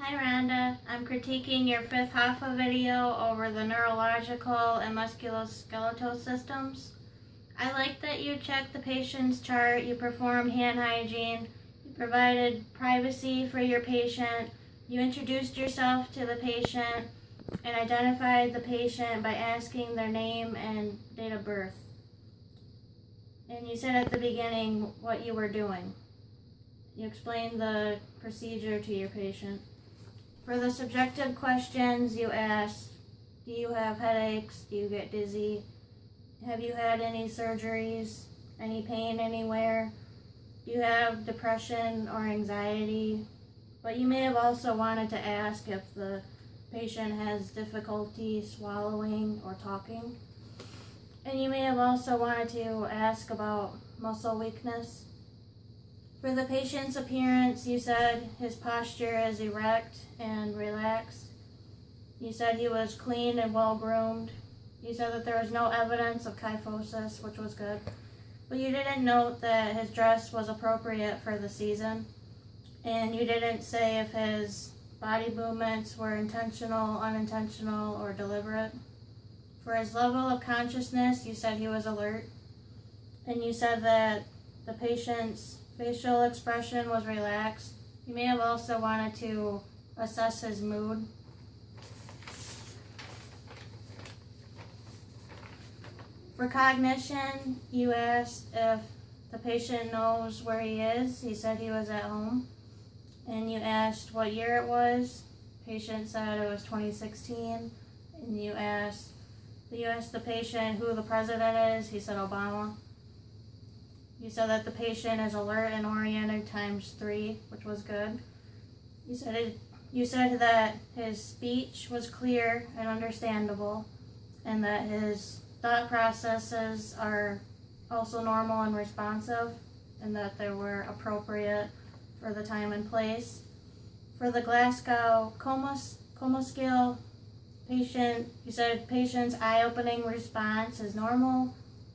Hi Rhonda, I'm critiquing your fifth Hoffa video over the neurological and musculoskeletal systems. I like that you checked the patient's chart, you performed hand hygiene, you provided privacy for your patient, you introduced yourself to the patient, and identified the patient by asking their name and date of birth. And you said at the beginning what you were doing. You explained the procedure to your patient. For the subjective questions, you asked, do you have headaches? Do you get dizzy? Have you had any surgeries? Any pain anywhere? Do you have depression or anxiety? But you may have also wanted to ask if the patient has difficulty swallowing or talking. And you may have also wanted to ask about muscle weakness. For the patient's appearance, you said his posture is erect and relaxed. You said he was clean and well groomed. You said that there was no evidence of kyphosis, which was good. But you didn't note that his dress was appropriate for the season. And you didn't say if his body movements were intentional, unintentional, or deliberate. For his level of consciousness, you said he was alert. And you said that the patient's facial expression was relaxed. You may have also wanted to assess his mood. For cognition, you asked if the patient knows where he is. He said he was at home. And you asked what year it was. Patient said it was 2016. And you asked the patient who the president is. He said Obama. You said that the patient is alert and oriented ×3, which was good. You said that his speech was clear and understandable, and that his thought processes are also normal and responsive, and that they were appropriate for the time and place. For the Glasgow Coma Scale patient, you said patient's eye-opening response is normal,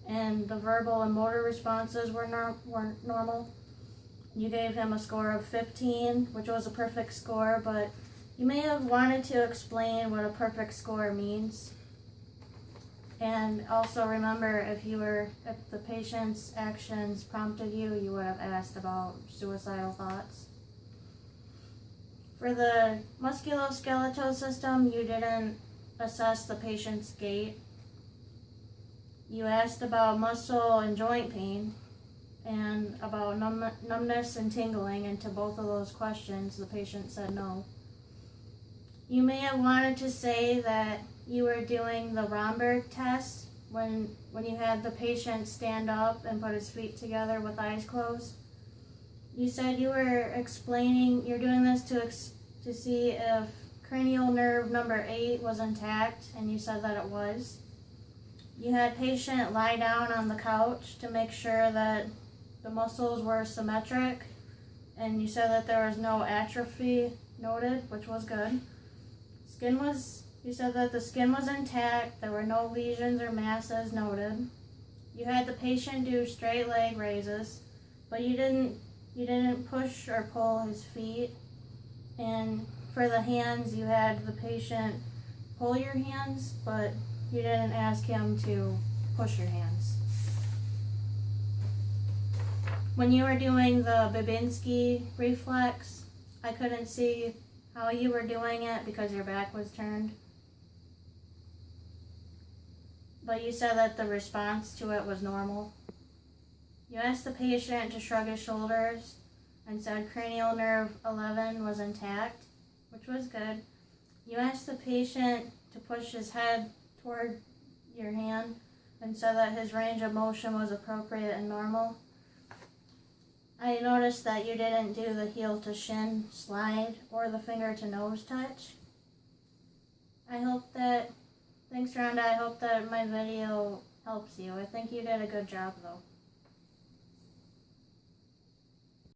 and the verbal and motor responses were normal. You gave him a score of 15, which was a perfect score, but you may have wanted to explain what a perfect score means. And also remember, if the patient's actions prompted you, you would have asked about suicidal thoughts. For the musculoskeletal system, you didn't assess the patient's gait. You asked about muscle and joint pain and about numbness and tingling, and to both of those questions, the patient said no. You may have wanted to say that you were doing the Romberg test when you had the patient stand up and put his feet together with eyes closed. You said you were explaining, you're doing this to see if cranial nerve number 8 was intact, and you said that it was. You had patient lie down on the couch to make sure that the muscles were symmetric, and you said that there was no atrophy noted, which was good. You said that the skin was intact, there were no lesions or masses noted. You had the patient do straight leg raises, but you didn't push or pull his feet. And for the hands, you had the patient pull your hands, but you didn't ask him to push your hands. When you were doing the Babinski reflex, I couldn't see how you were doing it because your back was turned. But you said that the response to it was normal. You asked the patient to shrug his shoulders and said cranial nerve 11 was intact, which was good. You asked the patient to push his head toward your hand and said that his range of motion was appropriate and normal. I noticed that you didn't do the heel to shin slide or the finger to nose touch. Thanks Rhonda, I hope that my video helps you. I think you did a good job though.